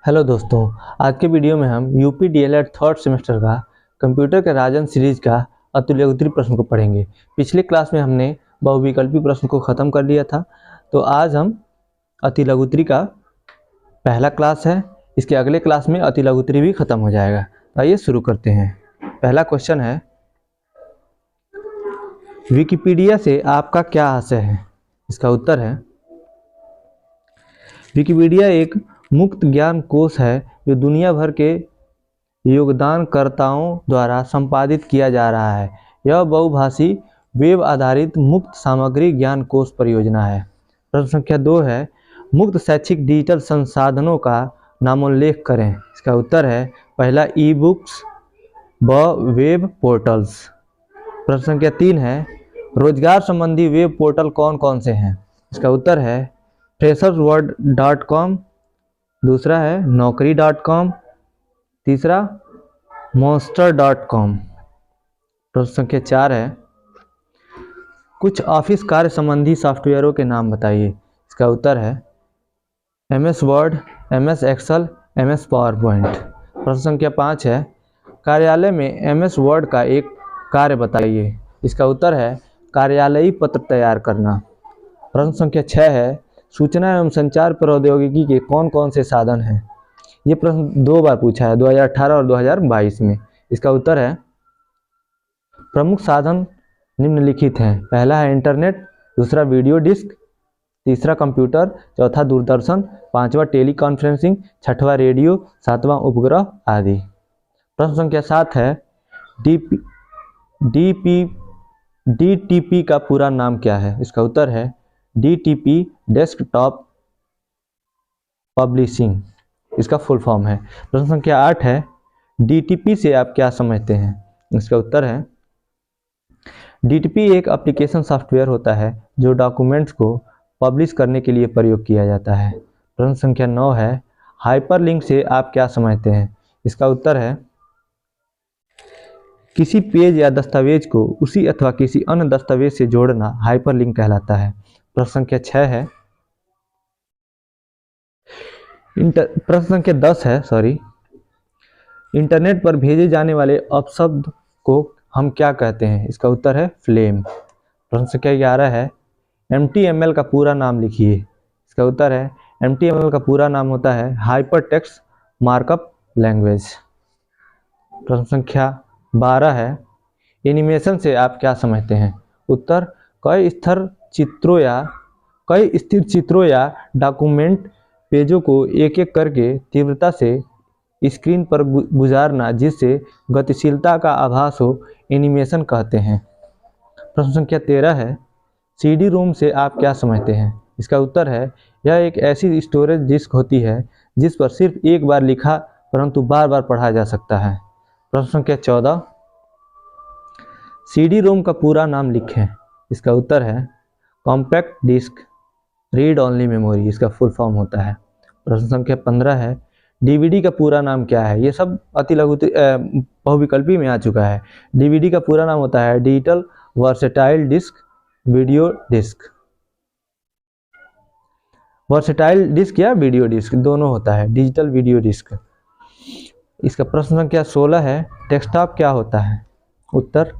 Hello दोस्तों, आज के वीडियो में हम यूपी डीएलएड थर्ड सेमेस्टर का कंप्यूटर के राजन सीरीज का अतुल्योत्तरी प्रश्न को पढ़ेंगे। पिछले क्लास में हमने बहुविकल्पी प्रश्न को ख़त्म कर लिया था, तो आज हम अतिलघुत्तरी का पहला क्लास है। इसके अगले क्लास में अतिलघुत्तरी भी ख़त्म हो जाएगा। आइए शुरू करते हैं। पहला क्वेश्चन है, विकिपीडिया से आपका क्या आशय है? इसका उत्तर है, विकिपीडिया एक मुक्त ज्ञान कोश है जो दुनिया भर के योगदानकर्ताओं द्वारा संपादित किया जा रहा है। यह बहुभाषी वेब आधारित मुक्त सामग्री ज्ञान कोश परियोजना है। प्रश्न संख्या 2 है, मुक्त शैक्षिक डिजिटल संसाधनों का नामोल्लेख करें। इसका उत्तर है, पहला ई बुक्स व वेब पोर्टल्स। प्रश्न संख्या 3 है, रोजगार संबंधी वेब पोर्टल कौन कौन से हैं? इसका उत्तर है, freshers.world.com, दूसरा है naukri.com, तीसरा monster.com। प्रश्न संख्या 4 है, कुछ ऑफिस कार्य संबंधी सॉफ्टवेयरों के नाम बताइए। इसका उत्तर है, MS Word, MS Excel, MS PowerPoint. प्रश्न संख्या 5 है, कार्यालय में MS वर्ड का एक कार्य बताइए। इसका उत्तर है, कार्यालयी पत्र तैयार करना। प्रश्न संख्या 6 है, सूचना एवं संचार प्रौद्योगिकी के कौन कौन से साधन हैं? ये प्रश्न 2 बार पूछा है, 2018 और 2022 में। इसका उत्तर है, प्रमुख साधन निम्नलिखित हैं। पहला है इंटरनेट, दूसरा वीडियो डिस्क, तीसरा कंप्यूटर, चौथा दूरदर्शन, पांचवा टेलीकॉन्फ्रेंसिंग, छठवां रेडियो, सातवां उपग्रह आदि। प्रश्न संख्या 7 है, DTP का पूरा नाम क्या है? इसका उत्तर है, DTP डेस्कटॉप पब्लिशिंग, इसका फुल फॉर्म है। प्रश्न संख्या 8 है, DTP से आप क्या समझते हैं? इसका उत्तर है, DTP एक एप्लीकेशन सॉफ्टवेयर होता है जो डॉक्यूमेंट्स को पब्लिश करने के लिए प्रयोग किया जाता है। प्रश्न संख्या 9 है, हाइपरलिंक से आप क्या समझते हैं? इसका उत्तर है, किसी पेज या दस्तावेज को उसी अथवा किसी अन्य दस्तावेज से जोड़ना हाइपरलिंक कहलाता है। प्रश्न संख्या 6 है, प्रश्न संख्या 10 है, इंटरनेट पर भेजे जाने वाले अपशब्द को हम क्या कहते हैं? इसका उत्तर है, फ्लेम। प्रश्न संख्या 11 है, MTML का पूरा नाम लिखिए। इसका उत्तर है, MTML का पूरा नाम होता है हाइपर टेक्स्ट मार्कअप लैंग्वेज। प्रश्न संख्या 12 है, एनिमेशन से आप क्या समझते हैं? उत्तर, कई स्थिर चित्रों या डॉक्यूमेंट पेजों को एक एक करके तीव्रता से स्क्रीन पर गुजारना जिससे गतिशीलता का आभास हो, एनिमेशन कहते हैं। प्रश्न संख्या 13 है, CD रोम से आप क्या समझते हैं? इसका उत्तर है, यह एक ऐसी स्टोरेज डिस्क होती है जिस पर सिर्फ एक बार लिखा परंतु बार बार पढ़ा जा सकता है। प्रश्न संख्या 14, CD रोम का पूरा नाम लिखें। इसका उत्तर है, compact disc read only memory, इसका फुल फॉर्म होता है। प्रश्न संख्या 15 है, DVD का पूरा नाम क्या है? ये सब बहुविकल्पी में आ चुका है। DVD का पूरा नाम होता है digital versatile disc video disc. Versatile disc या वीडियो डिस्क दोनों होता है, डिजिटल वीडियो डिस्क। इसका प्रश्न संख्या 16 है, डेस्कटॉप क्या होता है? उत्तर,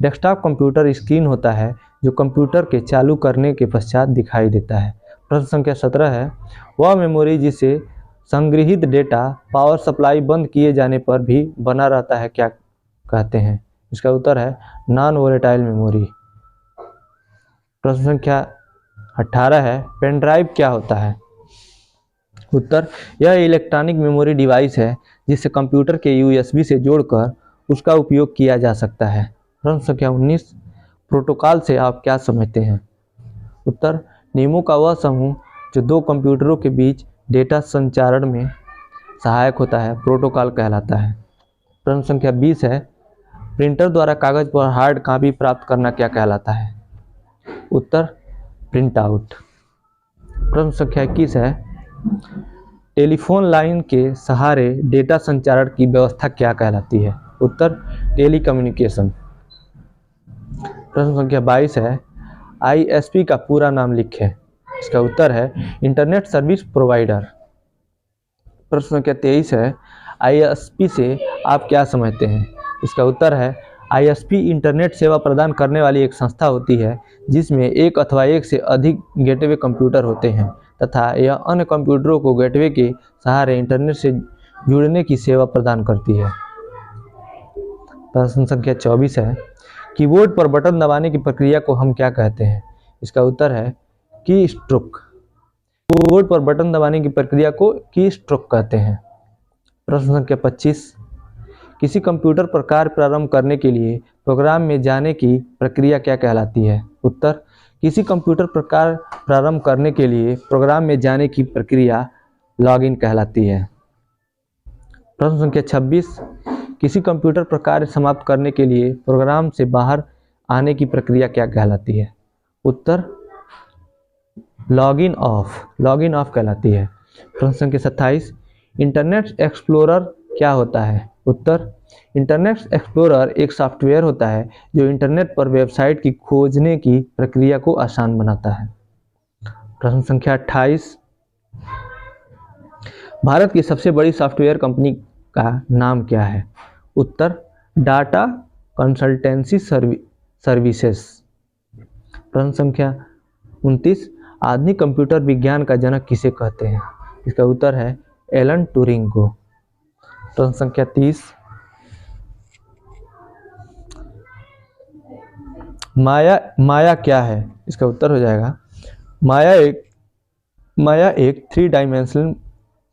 डेस्कटॉप कंप्यूटर स्क्रीन होता है जो कंप्यूटर के चालू करने के पश्चात दिखाई देता है। प्रश्न संख्या 17 है, वह मेमोरी जिसे संग्रहित डेटा पावर सप्लाई बंद किए जाने पर भी बना रहता है क्या कहते हैं? इसका उत्तर है, नॉन वोलेटाइल मेमोरी। प्रश्न संख्या 18 है, पेन ड्राइव क्या होता है? उत्तर, यह इलेक्ट्रॉनिक मेमोरी डिवाइस है जिसे कंप्यूटर के USB से जोड़कर उसका उपयोग किया जा सकता है। प्रश्न संख्या 19, प्रोटोकॉल से आप क्या समझते हैं? उत्तर, नियमों का वह समूह जो दो कंप्यूटरों के बीच डेटा संचारण में सहायक होता है, प्रोटोकॉल कहलाता है। प्रश्न संख्या 20 है, प्रिंटर द्वारा कागज पर हार्ड कॉपी प्राप्त करना क्या कहलाता है? उत्तर, प्रिंट आउट। प्रश्न संख्या 21 है, टेलीफोन लाइन के सहारे डेटा संचारण की व्यवस्था क्या कहलाती है? उत्तर, टेलीकम्युनिकेशन। प्रश्न संख्या 22 है, ISP का पूरा नाम लिखें। इसका उत्तर है, इंटरनेट सर्विस प्रोवाइडर। प्रश्न संख्या 23 है, ISP से आप क्या समझते हैं? इसका उत्तर है ISP इंटरनेट सेवा प्रदान करने वाली एक संस्था होती है जिसमें एक अथवा एक से अधिक गेटवे कंप्यूटर होते हैं तथा यह अन्य कंप्यूटरों को गेटवे के सहारे इंटरनेट से जुड़ने की सेवा प्रदान करती है। प्रश्न संख्या 24 है, कीबोर्ड पर बटन दबाने की प्रक्रिया को हम क्या कहते हैं? इसका उत्तर है की स्ट्रोक। कीबोर्ड पर बटन दबाने की प्रक्रिया को की स्ट्रोक कहते हैं। प्रश्न संख्या 25, किसी कंप्यूटर पर कार्य प्रारंभ करने के लिए प्रोग्राम में जाने की प्रक्रिया क्या कहलाती है? उत्तर, किसी कंप्यूटर पर कार्य प्रारंभ करने के लिए प्रोग्राम में जाने की प्रक्रिया लॉगिन कहलाती है। प्रश्न संख्या 26, किसी कंप्यूटर पर कार्य समाप्त करने के लिए प्रोग्राम से बाहर आने की प्रक्रिया क्या कहलाती है? उत्तर, लॉगिन ऑफ कहलाती है। प्रश्न संख्या 27, इंटरनेट एक्सप्लोरर क्या होता है? उत्तर, इंटरनेट एक्सप्लोरर एक सॉफ्टवेयर होता है जो इंटरनेट पर वेबसाइट की खोजने की प्रक्रिया को आसान बनाता है। प्रश्न संख्या 28, भारत की सबसे बड़ी सॉफ्टवेयर कंपनी का नाम क्या है? उत्तर, डाटा कंसल्टेंसी सर्विसेज। प्रश्न संख्या 29, आधुनिक कंप्यूटर विज्ञान का जनक किसे कहते हैं? इसका उत्तर है एलन ट्यूरिंग को। प्रश्न संख्या 30, माया क्या है? इसका उत्तर हो जाएगा माया एक 3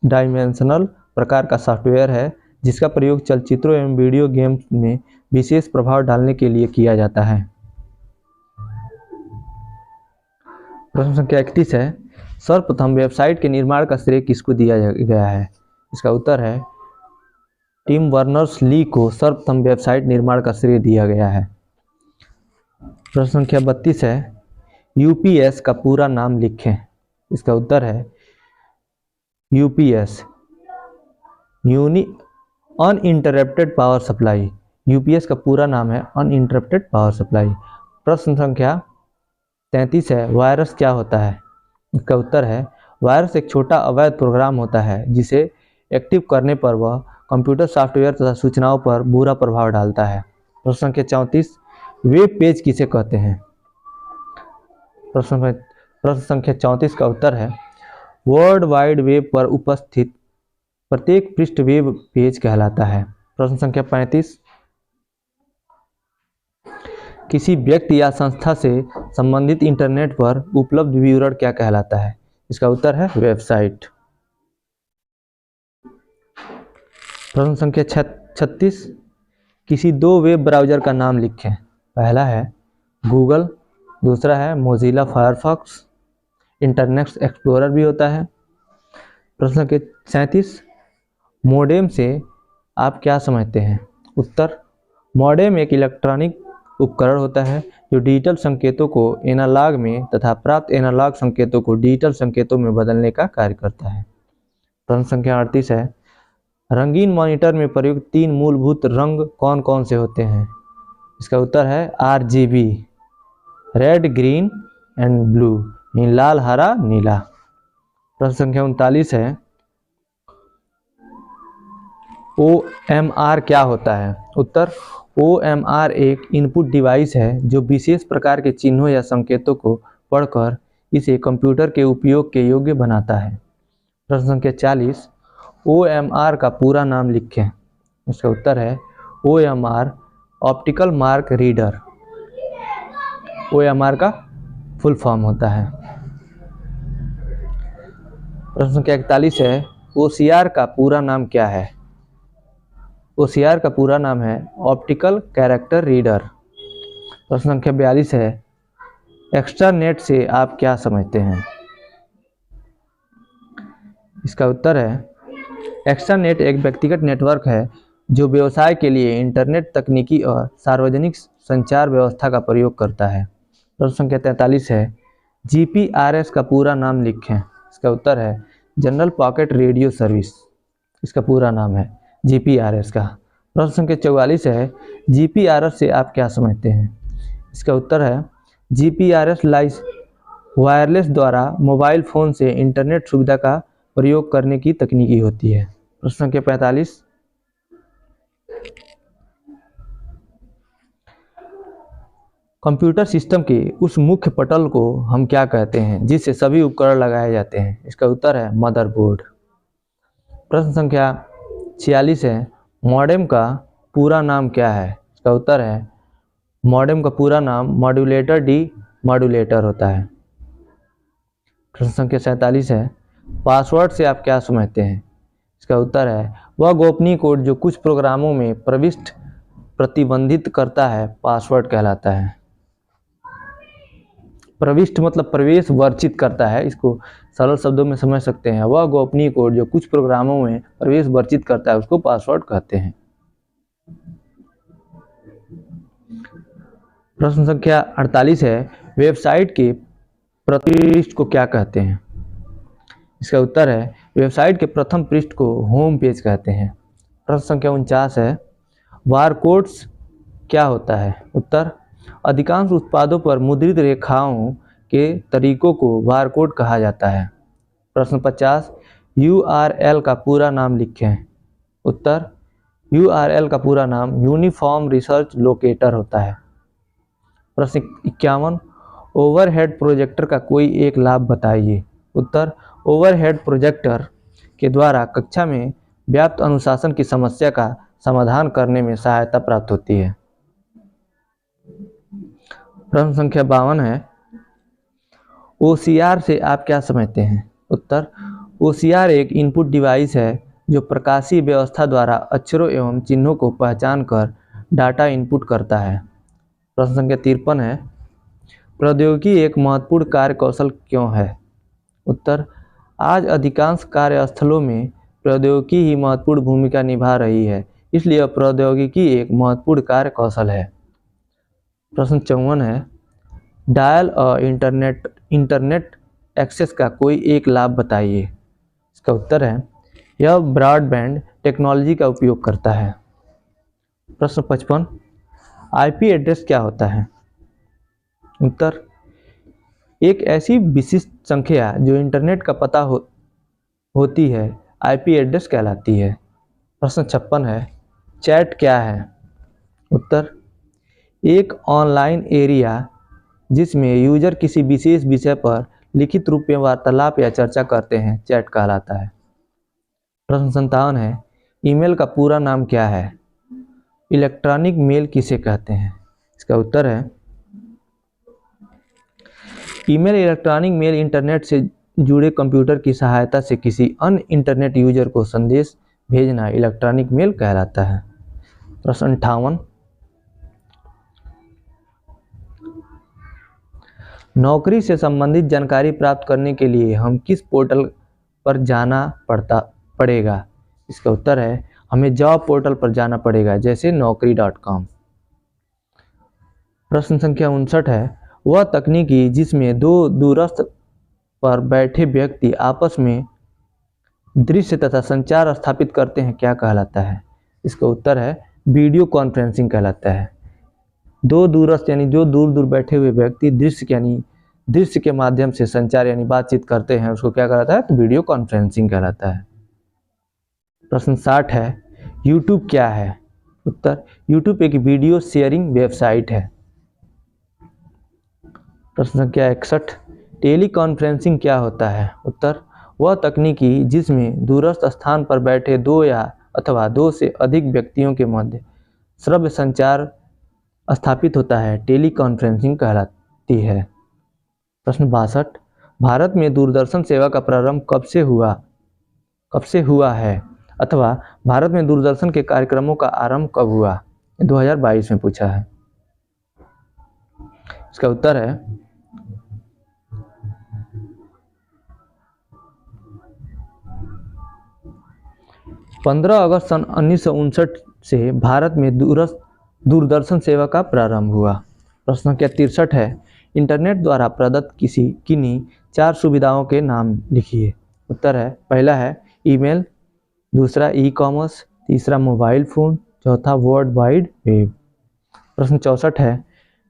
डायमेंशनल प्रकार का सॉफ्टवेयर है जिसका प्रयोग चलचित्रों एवं वीडियो गेम्स में विशेष प्रभाव डालने के लिए किया जाता है। प्रश्न संख्या 31 है, सर्वप्रथम वेबसाइट के निर्माण का श्रेय किसको दिया गया है? इसका उत्तर है टिम बर्नर्स-ली को सर्वप्रथम वेबसाइट निर्माण का श्रेय दिया गया है। प्रश्न संख्या 32 है, यूपीएस का पूरा नाम लिखें। इसका उत्तर है UPS uninterrupted power supply. UPS का पूरा नाम है अनइंटरप्टेड पावर सप्लाई। प्रश्न संख्या 33 है, वायरस क्या होता है? इसका उत्तर है वायरस एक छोटा अवैध प्रोग्राम होता है जिसे एक्टिव करने पर वह कंप्यूटर सॉफ्टवेयर तथा सूचनाओं पर बुरा प्रभाव डालता है। प्रश्न संख्या 34, वेब पेज किसे कहते हैं? प्रश्न संख्या 34 का उत्तर है वर्ल्ड वाइड वेब पर उपस्थित प्रत्येक पृष्ठ वेब पेज कहलाता है। प्रश्न संख्या 35, किसी व्यक्ति या संस्था से संबंधित इंटरनेट पर उपलब्ध विवरण क्या कहलाता है? इसका उत्तर है वेबसाइट। प्रश्न संख्या 36, किसी 2 वेब ब्राउज़र का नाम लिखें। पहला है गूगल, दूसरा है मोजिला फायरफॉक्स, इंटरनेट एक्सप्लोरर भी होता है। प्रश्न संख्या 37, मोडेम से आप क्या समझते हैं? उत्तर, मोडेम एक इलेक्ट्रॉनिक उपकरण होता है जो डिजिटल संकेतों को एनालॉग में तथा प्राप्त एनालॉग संकेतों को डिजिटल संकेतों में बदलने का कार्य करता है। प्रश्न संख्या 38 है, रंगीन मॉनिटर में प्रयुक्त 3 मूलभूत रंग कौन कौन से होते हैं? इसका उत्तर है RGB, red, green and blue, लाल, हरा, नीला। प्रश्न संख्या 39 है, OMR क्या होता है? उत्तर, OMR एक इनपुट डिवाइस है जो विशेष प्रकार के चिन्हों या संकेतों को पढ़कर इसे कंप्यूटर के उपयोग के योग्य बनाता है। प्रश्न संख्या 40, OMR का पूरा नाम लिखें। इसका उत्तर है OMR optical mark reader. OMR का फुल फॉर्म होता है। प्रश्न संख्या 41 है, OCR का पूरा नाम क्या है? OCR का पूरा नाम है ऑप्टिकल कैरेक्टर रीडर। प्रश्न संख्या 42 है, एक्स्ट्रानेट से आप क्या समझते हैं? इसका उत्तर है एक्स्ट्रानेट एक व्यक्तिगत नेटवर्क है जो व्यवसाय के लिए इंटरनेट तकनीकी और सार्वजनिक संचार व्यवस्था का प्रयोग करता है। प्रश्न संख्या 43 है, GPRS का पूरा नाम लिखें। इसका उत्तर है जनरल पॉकेट रेडियो सर्विस, इसका पूरा नाम है GPRS का। प्रश्न संख्या 44 है, GPRS से आप क्या समझते हैं? इसका उत्तर है GPRS वायरलेस द्वारा मोबाइल फ़ोन से इंटरनेट सुविधा का प्रयोग करने की तकनीकी होती है। प्रश्न संख्या 45, कंप्यूटर सिस्टम के उस मुख्य पटल को हम क्या कहते हैं जिससे सभी उपकरण लगाए जाते हैं? इसका उत्तर है मदरबोर्ड। प्रश्न संख्या 46 है, मॉडेम का पूरा नाम क्या है? इसका उत्तर है मॉडेम का पूरा नाम मॉड्यूलेटर डी मॉड्यूलेटर होता है। प्रश्न संख्या 47 है, पासवर्ड से आप क्या समझते हैं? इसका उत्तर है वह गोपनीय कोड जो कुछ प्रोग्रामों में प्रविष्ट प्रतिबंधित करता है, पासवर्ड कहलाता है। प्रविष्ट मतलब प्रवेश वर्जित करता है, इसको सरल शब्दों में समझ सकते हैं। वह गोपनीय कोड जो कुछ प्रोग्रामों में प्रवेश वर्जित करता है उसको पासवर्ड कहते हैं। प्रश्न संख्या 48 है, वेबसाइट के पृष्ठ को क्या कहते हैं? इसका उत्तर है वेबसाइट के प्रथम पृष्ठ को होम पेज कहते हैं। प्रश्न संख्या 49 है, बारकोड्स क्या होता है? उत्तर, अधिकांश उत्पादों पर मुद्रित रेखाओं के तरीकों को बारकोड कहा जाता है। प्रश्न 50, URL का पूरा नाम लिखें। उत्तर, URL का पूरा नाम यूनिफॉर्म रिसर्च लोकेटर होता है। प्रश्न 51, ओवरहेड प्रोजेक्टर का कोई एक लाभ बताइए। उत्तर, ओवरहेड प्रोजेक्टर के द्वारा कक्षा में व्याप्त अनुशासन की समस्या का समाधान करने में सहायता प्राप्त होती है। प्रश्न संख्या 52 है, OCR से आप क्या समझते हैं? उत्तर, OCR एक इनपुट डिवाइस है जो प्रकाशीय व्यवस्था द्वारा अक्षरों एवं चिन्हों को पहचान कर डाटा इनपुट करता है। प्रश्न संख्या 53 है, प्रौद्योगिकी एक महत्वपूर्ण कार्य कौशल क्यों है? उत्तर, आज अधिकांश कार्यस्थलों में प्रौद्योगिकी ही महत्वपूर्ण भूमिका निभा रही है, इसलिए प्रौद्योगिकी एक महत्वपूर्ण कार्य कौशल है। प्रश्न 54 है, डायल और इंटरनेट एक्सेस का कोई एक लाभ बताइए। इसका उत्तर है यह ब्रॉडबैंड टेक्नोलॉजी का उपयोग करता है। प्रश्न 55, IP एड्रेस क्या होता है? उत्तर, एक ऐसी विशिष्ट संख्या जो इंटरनेट का पता होती है IP एड्रेस कहलाती है। प्रश्न 56 है, चैट क्या है? उत्तर, एक ऑनलाइन एरिया जिसमें यूजर किसी विशेष विषय पर लिखित रूप में वार्तालाप या चर्चा करते हैं, चैट कहलाता है। प्रश्न 57 है, ईमेल का पूरा नाम क्या है? इलेक्ट्रॉनिक मेल किसे कहते हैं? इसका उत्तर है ईमेल इलेक्ट्रॉनिक मेल इंटरनेट से जुड़े कंप्यूटर की सहायता से किसी अन्य इंटरनेट यूजर को संदेश भेजना इलेक्ट्रॉनिक मेल कहलाता है। प्रश्न 58, नौकरी से संबंधित जानकारी प्राप्त करने के लिए हम किस पोर्टल पर जाना पड़ेगा? इसका उत्तर है हमें जॉब पोर्टल पर जाना पड़ेगा, जैसे naukri.com। प्रश्न संख्या 59 है, वह तकनीकी जिसमें दो दूरस्थ पर बैठे व्यक्ति आपस में दृश्य तथा संचार स्थापित करते हैं, क्या कहलाता है? इसका उत्तर है वीडियो कॉन्फ्रेंसिंग कहलाता है। दो दूरस्थ यानी जो दूर दूर बैठे हुए व्यक्ति दृश्य के माध्यम से संचार यानी बातचीत करते हैं, उसको क्या कहलाता है? तो वीडियो कॉन्फ्रेंसिंग कहलाता है। प्रश्न 60 है, यूट्यूब क्या है? उत्तर, यूट्यूब एक वीडियो शेयरिंग वेबसाइट है। प्रश्न संख्या 61, टेली कॉन्फ्रेंसिंग क्या होता है? उत्तर, वह तकनीकी जिसमें दूरस्थ स्थान पर बैठे दो या अथवा दो से अधिक व्यक्तियों के मध्य श्रव्य संचार स्थापित होता है, टेली कॉन्फ्रेंसिंग कहलाती है। प्रश्न 62, भारत में दूरदर्शन सेवा का प्रारंभ कब से हुआ है अथवा भारत में दूरदर्शन के कार्यक्रमों का आरंभ कब हुआ? 2022 में पूछा है। इसका उत्तर है 15 अगस्त सन 1959 से भारत में दूरदर्शन सेवा का प्रारंभ हुआ। प्रश्न संख्या 63 है, इंटरनेट द्वारा प्रदत्त किन्हीं 4 सुविधाओं के नाम लिखिए। उत्तर है पहला है ईमेल, दूसरा ई-कॉमर्स, तीसरा मोबाइल फ़ोन, चौथा वर्ल्ड वाइड वेब। प्रश्न 64 है,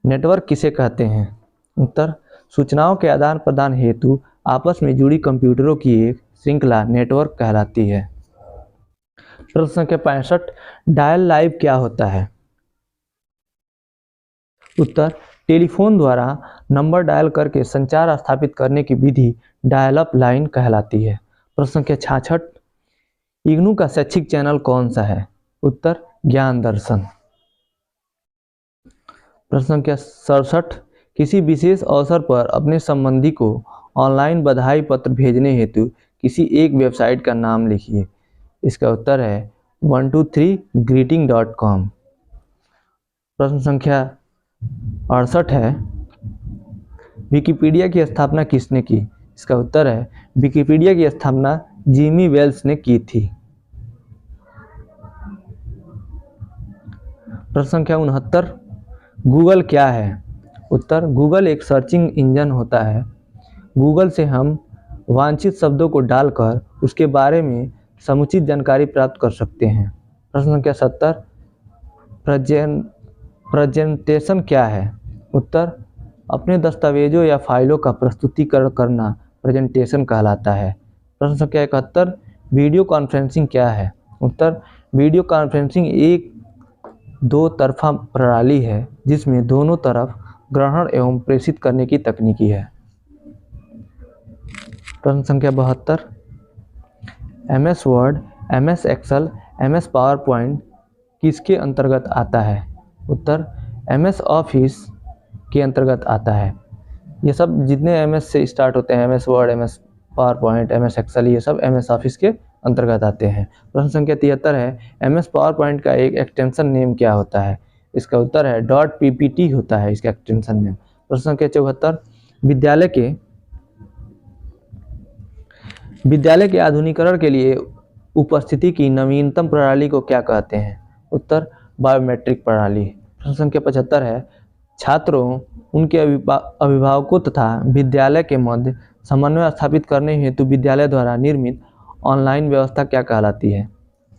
नेटवर्क किसे कहते हैं? उत्तर, सूचनाओं के आदान प्रदान हेतु आपस में जुड़ी कंप्यूटरों की एक श्रृंखला नेटवर्क कहलाती है। प्रश्न संख्या 65, डायल लाइव क्या होता है? उत्तर, टेलीफोन द्वारा नंबर डायल करके संचार स्थापित करने की विधि डायल अप लाइन कहलाती है। प्रश्न संख्या 66, इग्नू का शैक्षिक चैनल कौन सा है? उत्तर, ज्ञान दर्शन। प्रश्न संख्या 67, किसी विशेष अवसर पर अपने संबंधी को ऑनलाइन बधाई पत्र भेजने हेतु किसी एक वेबसाइट का नाम लिखिए। इसका उत्तर है 123greeting.com। प्रश्न संख्या 68 है, विकिपीडिया की स्थापना किसने की? इसका उत्तर है विकिपीडिया की स्थापना जिमी वेल्स ने की थी। प्रश्न संख्या 69, गूगल क्या है? उत्तर, गूगल एक सर्चिंग इंजन होता है। गूगल से हम वांछित शब्दों को डालकर उसके बारे में समुचित जानकारी प्राप्त कर सकते हैं। प्रश्न संख्या 70, प्रेजेंटेशन क्या है? उत्तर, अपने दस्तावेजों या फाइलों का प्रस्तुतिकरण करना प्रेजेंटेशन कहलाता है। प्रश्न संख्या 71, वीडियो कॉन्फ्रेंसिंग क्या है? उत्तर, वीडियो कॉन्फ्रेंसिंग एक दो तरफा प्रणाली है जिसमें दोनों तरफ ग्रहण एवं प्रेषित करने की तकनीकी है। प्रश्न संख्या 72, MS Word, MS Excel, MS Power Point किसके अंतर्गत आता है? उत्तर, MS ऑफिस के अंतर्गत आता है। ये सब जितने MS से स्टार्ट होते हैं, MS Word, MS Power Point, MS Excel, ये सब MS ऑफिस के अंतर्गत आते हैं। प्रश्न संख्या 73 है, MS पावर पॉइंट का एक एक्सटेंशन नेम क्या होता है? इसका उत्तर है .ppt होता है इसका एक्सटेंशन नेम। प्रश्न संख्या 74, विद्यालय के आधुनिकीकरण के लिए उपस्थिति की नवीनतम प्रणाली को क्या कहते हैं? उत्तर, बायोमेट्रिक प्रणाली। प्रश्न संख्या 75 है, छात्रों, उनके अभिभावकों तथा विद्यालय के मध्य समन्वय स्थापित करने हेतु विद्यालय द्वारा निर्मित ऑनलाइन व्यवस्था क्या कहलाती है?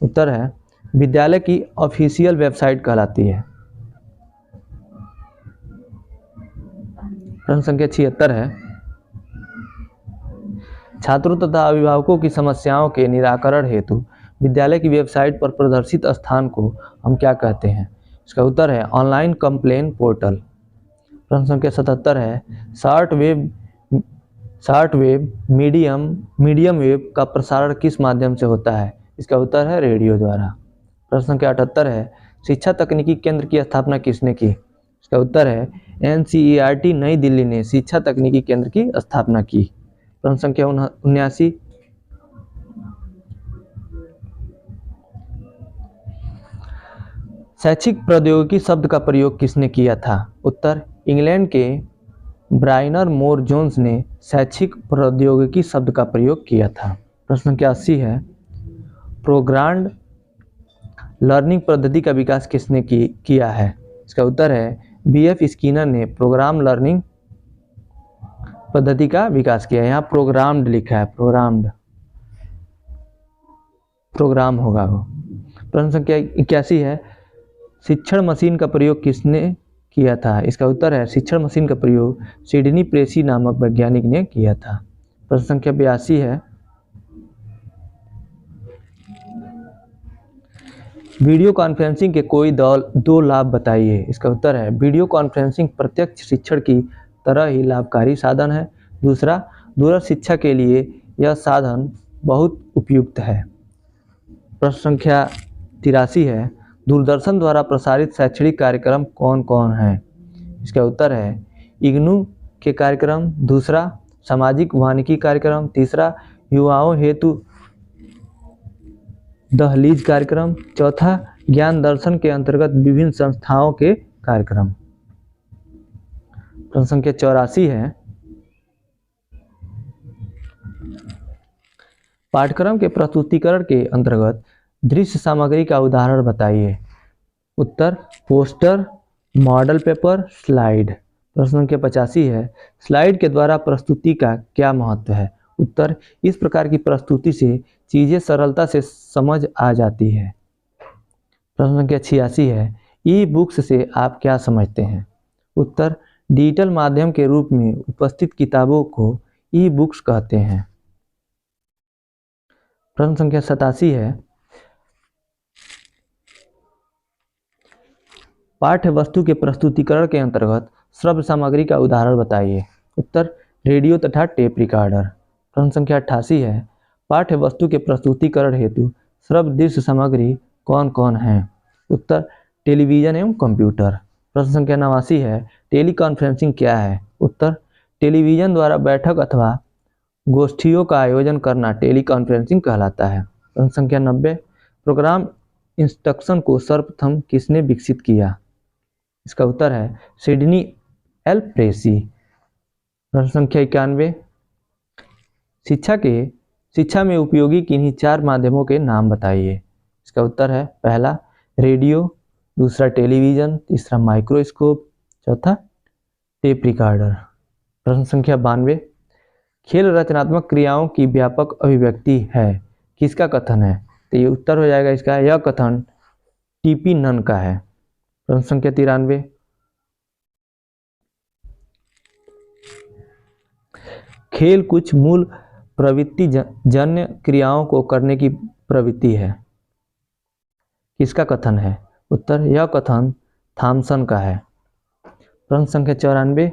उत्तर है विद्यालय की ऑफिशियल वेबसाइट कहलाती है। प्रश्न संख्या 76 है, छात्रों तथा अभिभावकों की समस्याओं के निराकरण हेतु विद्यालय की वेबसाइट पर प्रदर्शित स्थान को हम क्या कहते हैं? इसका उत्तर है ऑनलाइन कंप्लेन पोर्टल। प्रश्न संख्या 77 है, शॉर्ट वेब मीडियम वेब का प्रसारण किस माध्यम से होता है? इसका उत्तर है रेडियो द्वारा। प्रश्न संख्या 78 है, शिक्षा तकनीकी केंद्र की स्थापना किसने की? इसका उत्तर है NCERT नई दिल्ली ने शिक्षा तकनीकी केंद्र की स्थापना की। प्रश्न संख्या 79, शैक्षिक प्रौद्योगिकी शब्द का प्रयोग किसने किया था? उत्तर, इंग्लैंड के ब्रायनर मोर जोन्स ने शैक्षिक प्रौद्योगिकी शब्द का प्रयोग किया था। प्रश्न संख्या 80 है, प्रोग्राम्ड लर्निंग पद्धति का विकास किसने किया है? इसका उत्तर है BF स्किनर ने प्रोग्राम लर्निंग पद्धति का विकास किया। यहाँ प्रोग्राम्ड लिखा है, प्रोग्राम होगा वो। प्रश्न संख्या 81 है, शिक्षण मशीन का प्रयोग किसने किया था? इसका उत्तर है शिक्षण मशीन का प्रयोग सिडनी प्रेसी नामक वैज्ञानिक ने किया था। प्रश्न संख्या 82 है, वीडियो कॉन्फ्रेंसिंग के कोई दो लाभ बताइए। इसका उत्तर है वीडियो कॉन्फ्रेंसिंग प्रत्यक्ष शिक्षण की तरह ही लाभकारी साधन है। दूसरा, दूरस्थ शिक्षा के लिए यह साधन बहुत उपयुक्त है। प्रश्न संख्या 83 है, दूरदर्शन द्वारा प्रसारित शैक्षणिक कार्यक्रम कौन कौन हैं? इसका उत्तर है इग्नू के कार्यक्रम, दूसरा सामाजिक वानिकी कार्यक्रम, तीसरा युवाओं हेतु दहलीज कार्यक्रम, चौथा ज्ञान दर्शन के अंतर्गत विभिन्न संस्थाओं के कार्यक्रम। प्रश्न संख्या 84 है, पाठ्यक्रम के प्रस्तुतिकरण के अंतर्गत दृश्य सामग्री का उदाहरण बताइए। उत्तर, पोस्टर, मॉडल पेपर, स्लाइड। प्रश्न संख्या 85 है, स्लाइड के द्वारा प्रस्तुति का क्या महत्व है? उत्तर, इस प्रकार की प्रस्तुति से चीजें सरलता से समझ आ जाती है। प्रश्न संख्या 86 है, ई बुक्स से आप क्या समझते हैं? उत्तर, डिजिटल माध्यम के रूप में उपस्थित किताबों को ई बुक्स कहते हैं। प्रश्न संख्या 87 है, पाठ्य वस्तु के प्रस्तुतिकरण के अंतर्गत श्रव्य सामग्री का उदाहरण बताइए। उत्तर, रेडियो तथा टेप रिकॉर्डर। प्रश्न संख्या 88 है, पाठ्य वस्तु के प्रस्तुतिकरण हेतु श्रव्य दृश्य सामग्री कौन कौन है। उत्तर, टेलीविजन एवं कंप्यूटर। प्रश्न संख्या 89 है, टेली कॉन्फ्रेंसिंग क्या है। उत्तर, टेलीविजन द्वारा बैठक अथवा गोष्ठियों का आयोजन करना टेली कॉन्फ्रेंसिंग कहलाता है। प्रश्न संख्या 90, प्रोग्राम इंस्ट्रक्शन को सर्वप्रथम किसने विकसित किया। इसका उत्तर है सिडनी एल प्रेसी। प्रश्न संख्या 91, शिक्षा में उपयोगी किन्हीं 4 माध्यमों के नाम बताइए। इसका उत्तर है पहला रेडियो, दूसरा टेलीविजन, तीसरा माइक्रोस्कोप, चौथा टेप रिकॉर्डर। प्रश्न संख्या 92, खेल रचनात्मक क्रियाओं की व्यापक अभिव्यक्ति है, किसका कथन है। तो ये उत्तर हो जाएगा इसका, यह कथन टीपी नन का है। प्रश्न संख्या 93, खेल कुछ मूल प्रवृत्ति जन्य क्रियाओं को करने की प्रवृत्ति है, किसका कथन है। उत्तर, यह कथन थॉमसन का है। प्रश्न संख्या 94,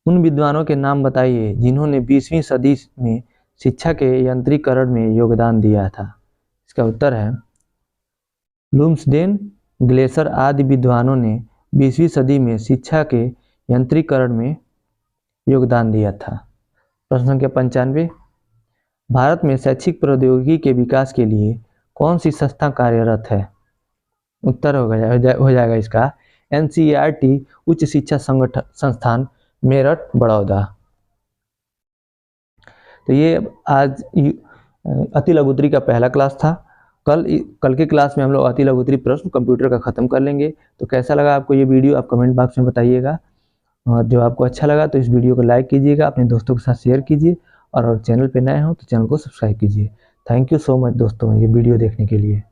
उन विद्वानों के नाम बताइए जिन्होंने 20वीं सदी में शिक्षा के यंत्रीकरण में योगदान दिया था। इसका उत्तर है लुम्सडेन, ग्लेसर आदि विद्वानों ने 20वीं सदी में शिक्षा के यंत्रीकरण में योगदान दिया था। प्रश्न संख्या 95, भारत में शैक्षिक प्रौद्योगिकी के विकास के लिए कौन सी संस्था कार्यरत है। उत्तर हो जाएगा इसका NCERT उच्च शिक्षा संस्थान मेरठ बड़ौदा। तो ये आज अति लघुत्तरी का पहला क्लास था। कल के क्लास में हम लोग अति लघुत्तरी प्रश्न कंप्यूटर का ख़त्म कर लेंगे। तो कैसा लगा आपको ये वीडियो, आप कमेंट बॉक्स में बताइएगा। और जो आपको अच्छा लगा तो इस वीडियो को लाइक कीजिएगा, अपने दोस्तों के साथ शेयर कीजिए, और चैनल पे नए हो तो चैनल को सब्सक्राइब कीजिए। थैंक यू सो मच दोस्तों ये वीडियो देखने के लिए।